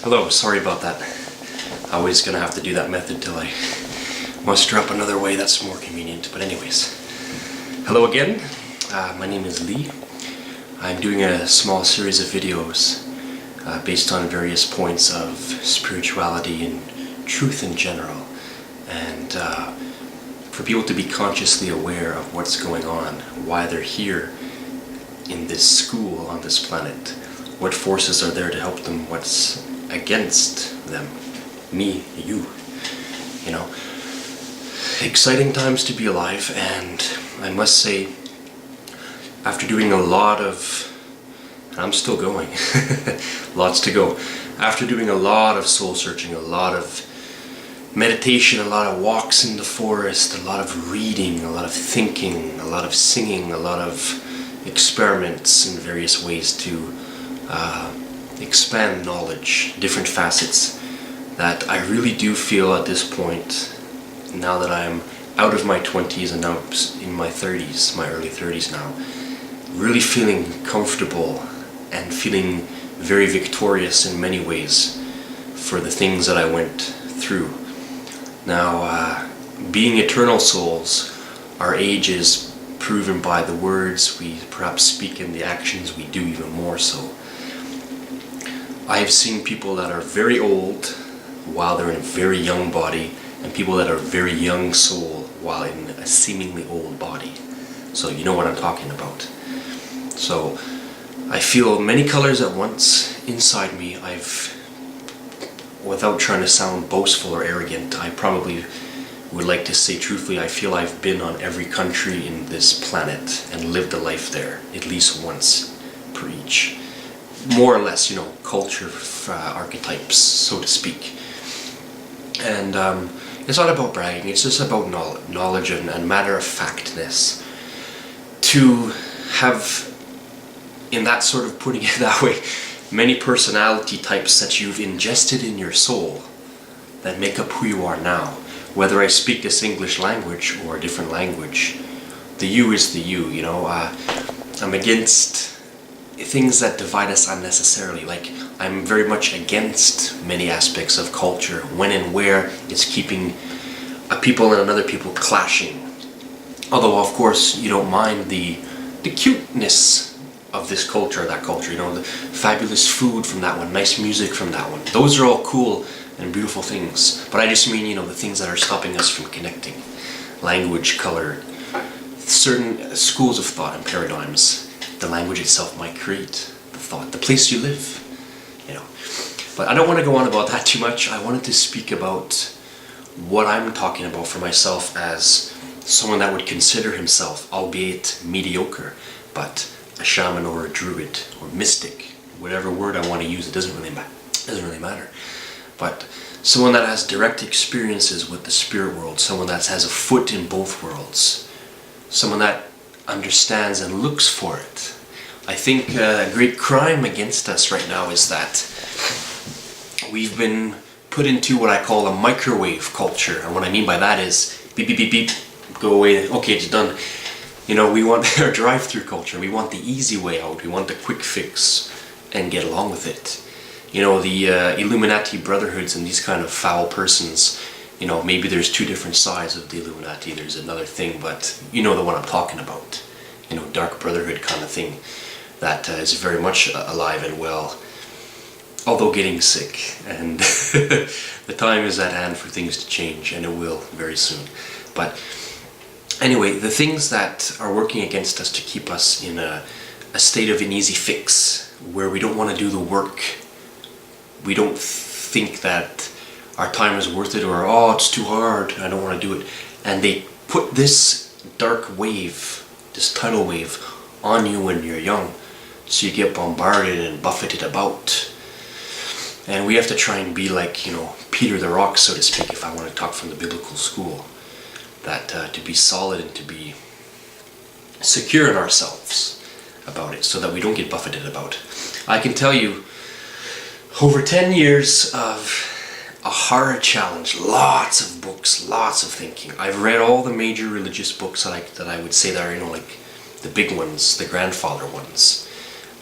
Hello, sorry about that. Always gonna have to do that method till I muster up another way that's more convenient. But anyways, hello again. My name is Lee. I'm doing a small series of videos based on various points of spirituality and truth in general. And for people to be consciously aware of what's going on, why they're here in this school on this planet, what forces are there to help them, what's against them, me, you know. Exciting times to be alive, and I must say, after doing a lot of, and I'm still going, lots to go, after doing a lot of soul searching, a lot of meditation, a lot of walks in the forest, a lot of reading, a lot of thinking, a lot of singing, a lot of experiments in various ways to expand knowledge, different facets, that I really do feel at this point, now that I'm out of my 20s and now in my 30s, my early 30s now, really feeling comfortable and feeling very victorious in many ways for the things that I went through. Now, being eternal souls, our age is proven by the words we perhaps speak and the actions we do even more so. I have seen people that are very old while they're in a very young body, and people that are very young soul while in a seemingly old body. So you know what I'm talking about. So I feel many colors at once inside me. Without trying to sound boastful or arrogant, I probably would like to say truthfully, I feel I've been on every country in this planet and lived a life there, at least once per each. More or less, you know, culture archetypes, so to speak. And it's not about bragging, it's just about knowledge and matter-of-factness. To have, in that sort of putting it that way, many personality types that you've ingested in your soul that make up who you are now. Whether I speak this English language or a different language, the you is the you, you know. I'm against things that divide us unnecessarily. Like, I'm very much against many aspects of culture, when and where it's keeping a people and another people clashing. Although, of course, you don't mind the cuteness of this culture or that culture, you know, the fabulous food from that one, nice music from that one. Those are all cool and beautiful things. But I just mean, you know, the things that are stopping us from connecting. Language, color, certain schools of thought and paradigms. The language itself might create the thought, the place you live, you know. But I don't want to go on about that too much. I wanted to speak about what I'm talking about for myself as someone that would consider himself, albeit mediocre, but a shaman or a druid or mystic, whatever word I want to use, it doesn't really matter. But someone that has direct experiences with the spirit world, someone that has a foot in both worlds, someone that understands and looks for it. I think a great crime against us right now is that we've been put into what I call a microwave culture, and what I mean by that is beep beep beep beep, go away, okay, it's done. You know, we want our drive-through culture, we want the easy way out, we want the quick fix and get along with it. You know, the Illuminati brotherhoods and these kind of foul persons, you know, maybe there's two different sides of the Illuminati, there's another thing, but you know the one I'm talking about. You know, dark brotherhood kind of thing that is very much alive and well, although getting sick, and the time is at hand for things to change, and it will very soon. But anyway, the things that are working against us to keep us in a state of an easy fix, where we don't want to do the work, we don't think that our time is worth it, or oh, it's too hard, I don't want to do it, and they put this dark wave, this tidal wave, on you when you're young, so you get bombarded and buffeted about. And we have to try and be like, you know, Peter the Rock, so to speak, if I want to talk from the biblical school, that to be solid and to be secure in ourselves about it, so that we don't get buffeted about. I can tell you, over 10 years of a horror challenge, lots of books, lots of thinking. I've read all the major religious books that I would say that are, you know, like the big ones, the grandfather ones.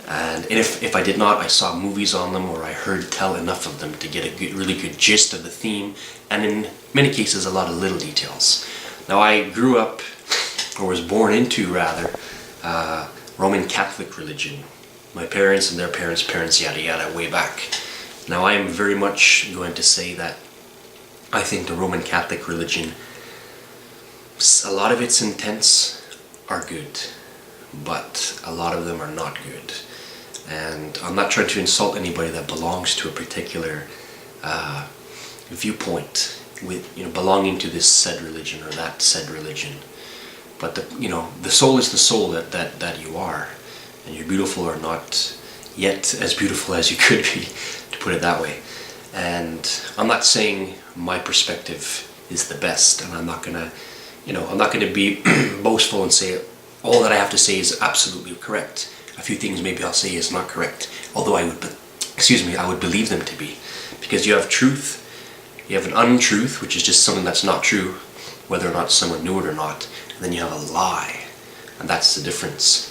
And if I did not, I saw movies on them or I heard tell enough of them to get a really good gist of the theme, and in many cases a lot of little details. Now I grew up, or was born into rather, Roman Catholic religion. My parents and their parents, yada yada, way back. Now I am very much going to say that I think the Roman Catholic religion, a lot of its intents are good, but a lot of them are not good. And I'm not trying to insult anybody that belongs to a particular viewpoint, with belonging to this said religion or that said religion. But the soul is the soul that you are, and you're beautiful or not yet as beautiful as you could be, to put it that way. And I'm not saying my perspective is the best, and I'm not gonna be boastful and say all that I have to say is absolutely correct. A few things maybe I'll say is not correct, although I would believe them to be, because you have truth, you have an untruth, which is just something that's not true, whether or not someone knew it or not, and then you have a lie, and that's the difference.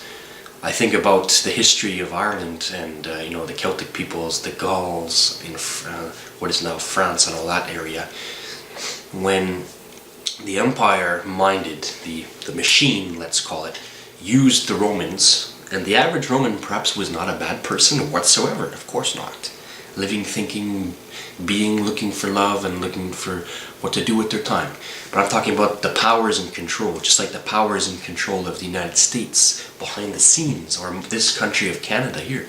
I think about the history of Ireland and the Celtic peoples, the Gauls in what is now France and all that area. When the empire minded, the machine, let's call it, used the Romans, and the average Roman perhaps was not a bad person whatsoever, of course not. Living, thinking, being, looking for love and looking for what to do with their time. But I'm talking about the powers in control, just like the powers in control of the United States behind the scenes, or this country of Canada here.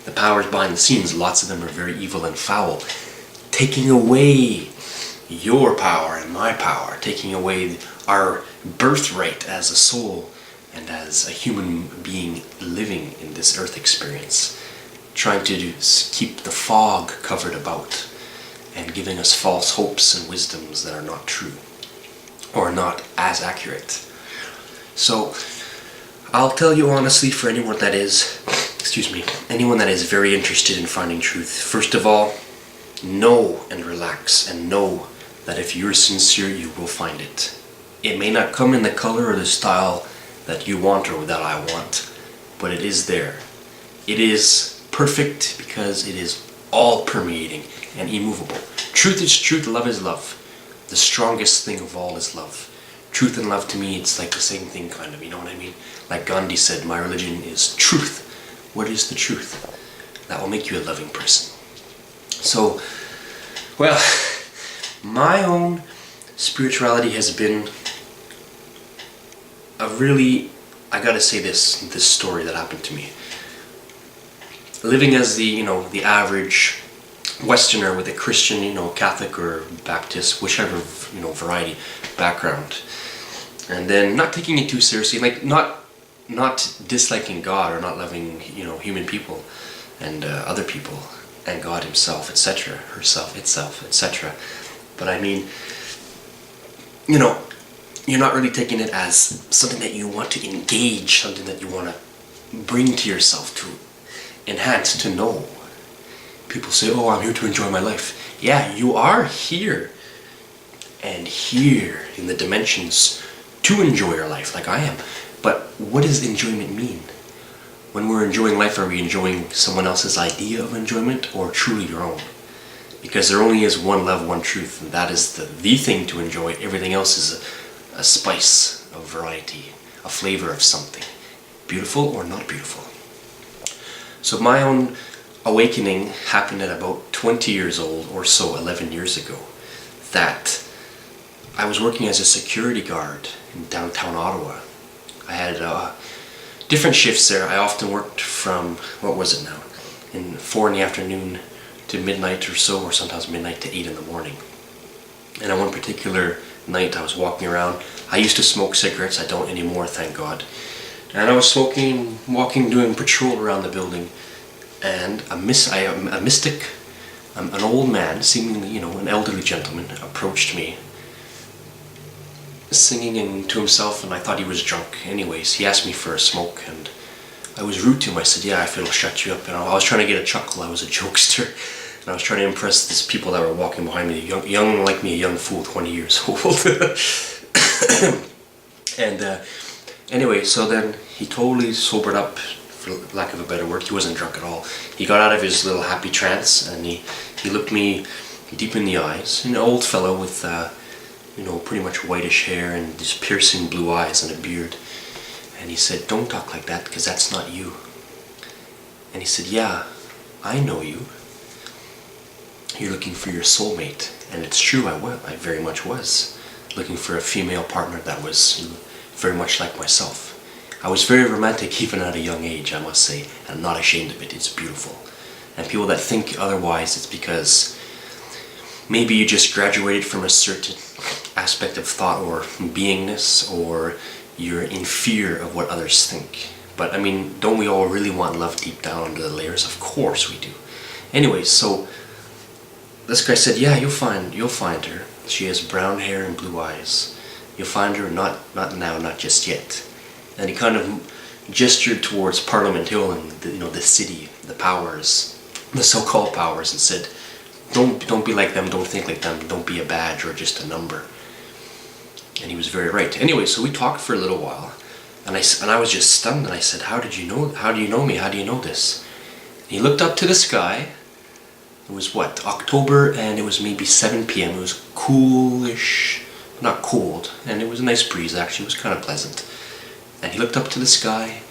The powers behind the scenes, lots of them are very evil and foul. Taking away your power and my power, taking away our birthright as a soul and as a human being living in this earth experience. Trying to keep the fog covered about and giving us false hopes and wisdoms that are not true or not as accurate. So I'll tell you honestly, for anyone that is very interested in finding truth, first of all, know and relax and know that if you're sincere, you will find it. It may not come in the color or the style that you want or that I want, but it is there. It is perfect because it is all permeating and immovable. Truth is truth, love is love. The strongest thing of all is love. Truth and love, to me, it's like the same thing, kind of, you know what I mean? Like Gandhi said, my religion is truth. What is the truth? That will make you a loving person. So, well, my own spirituality has been I gotta say this story that happened to me. Living as the average Westerner with a Christian, Catholic or Baptist, whichever, variety background. And then not taking it too seriously, like not disliking God or not loving, human people and other people and God himself, etc., herself, itself, etc. But I mean, you're not really taking it as something that you want to engage, something that you want to bring to yourself, to enhance, to know. People say, oh, I'm here to enjoy my life. Yeah, you are here and here in the dimensions to enjoy your life, like I am. But what does enjoyment mean? When we're enjoying life, are we enjoying someone else's idea of enjoyment or truly your own? Because there only is one love, one truth, and that is the thing to enjoy. Everything else is a spice of variety, a flavor of something, beautiful or not beautiful. So my own awakening happened at about 20 years old or so, 11 years ago, that I was working as a security guard in downtown Ottawa. I had different shifts there. I often worked from, in 4 in the afternoon to midnight or so, or sometimes midnight to 8 in the morning. And on one particular night I was walking around. I used to smoke cigarettes, I don't anymore, thank God. And I was smoking, walking, doing patrol around the building, and a mystic, an old man, seemingly, an elderly gentleman, approached me, singing to himself, and I thought he was drunk. Anyways, he asked me for a smoke, and I was rude to him. I said, yeah, if it'll shut you up. And I was trying to get a chuckle. I was a jokester, and I was trying to impress these people that were walking behind me, young like me, a young fool, 20 years old. And anyway, so then he totally sobered up for lack of a better word. He wasn't drunk at all. He got out of his little happy trance and he looked me deep in the eyes. An old fellow with, pretty much whitish hair and these piercing blue eyes and a beard. And he said, "Don't talk like that, because that's not you." And he said, "Yeah, I know you. You're looking for your soulmate." And it's true, I very much was looking for a female partner that was very much like myself. I was very romantic even at a young age, I must say, and I'm not ashamed of it. It's beautiful. And people that think otherwise, it's because maybe you just graduated from a certain aspect of thought or beingness, or you're in fear of what others think. But I mean, don't we all really want love deep down under the layers? Of course we do. Anyways, so this guy said, "Yeah, you'll find her. She has brown hair and blue eyes. You'll find her, not now, not just yet." And he kind of gestured towards Parliament Hill and the city, the powers, the so-called powers, and said, Don't be like them, don't think like them, don't be a badge or just a number." And he was very right. Anyway, so we talked for a little while, and I was just stunned, and I said, How do you know me? How do you know this? And he looked up to the sky. It was October, and it was maybe 7 p.m. It was coolish, not cold, and it was a nice breeze actually, it was kind of pleasant. And he looked up to the sky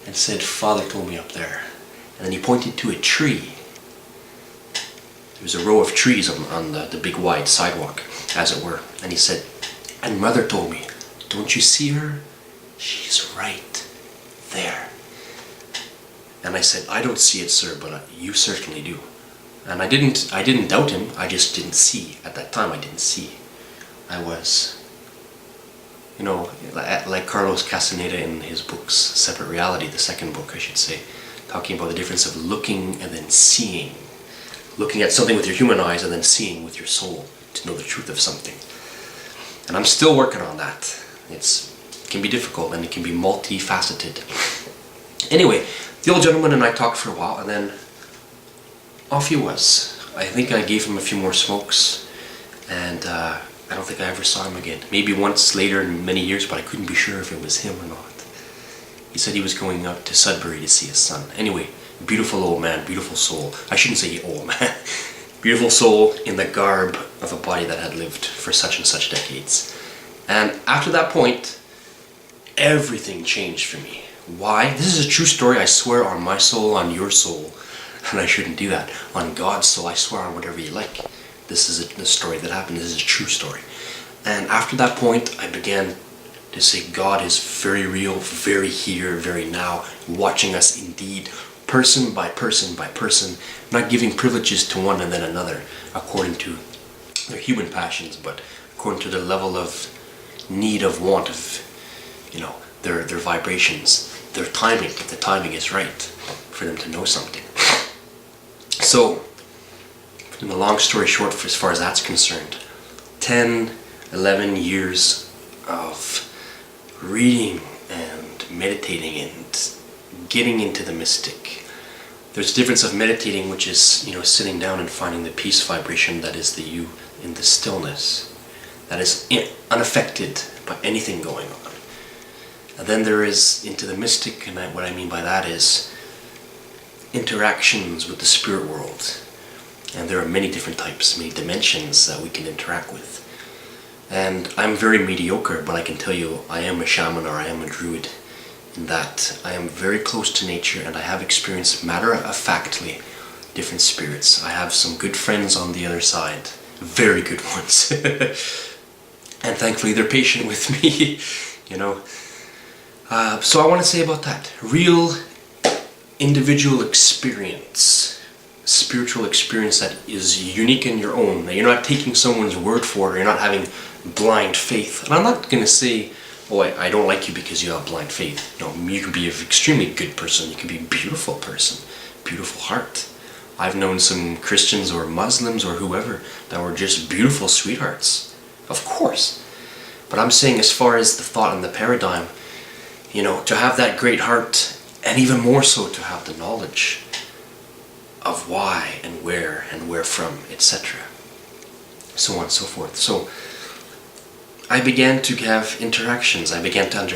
and said, "Father told me up there." And then he pointed to a tree. There was a row of trees on the big wide sidewalk, as it were. And he said, "And Mother told me, don't you see her? She's right there." And I said, "I don't see it, sir, but you certainly do." And I didn't doubt him, I just didn't see. At that time I didn't see. I was, like Carlos Castaneda in his books, Separate Reality, the second book I should say, talking about the difference of looking and then seeing. Looking at something with your human eyes and then seeing with your soul to know the truth of something. And I'm still working on that. It can be difficult and it can be multifaceted. Anyway, the old gentleman and I talked for a while, and then off he was. I think I gave him a few more smokes, and I don't think I ever saw him again. Maybe once later in many years, but I couldn't be sure if it was him or not. He said he was going out to Sudbury to see his son. Anyway, beautiful old man, beautiful soul. I shouldn't say old man. Beautiful soul in the garb of a body that had lived for such and such decades. And after that point, everything changed for me. Why? This is a true story, I swear, on my soul, on your soul. And I shouldn't do that. On God's soul, I swear on whatever you like. This is a story that happened. This is a true story. And after that point, I began to say God is very real, very here, very now, watching us indeed, person by person by person, not giving privileges to one and then another, according to their human passions, but according to their level of need, of want, of, their vibrations, their timing, if the timing is right, for them to know something. So, in the long story short, as far as that's concerned, 10, 11 years of reading and meditating and getting into the mystic. There's a difference of meditating, which is, sitting down and finding the peace vibration that is the you in the stillness, that is unaffected by anything going on. And then there is into the mystic, and what I mean by that is interactions with the spirit world. And there are many different types, many dimensions that we can interact with. And I'm very mediocre, but I can tell you I am a shaman or I am a druid, in that I am very close to nature and I have experienced matter-of-factly different spirits. I have some good friends on the other side, very good ones. And thankfully they're patient with me, So I want to say about that, real individual experience, spiritual experience that is unique in your own, that you're not taking someone's word for it, you're not having blind faith. And I'm not going to say, oh, I don't like you because you have blind faith. No, you can be an extremely good person, you can be a beautiful person, beautiful heart. I've known some Christians or Muslims or whoever that were just beautiful sweethearts, of course. But I'm saying as far as the thought and the paradigm, to have that great heart, and even more so to have the knowledge of why and where from, etc. So on and so forth. So I began to have interactions. I began to understand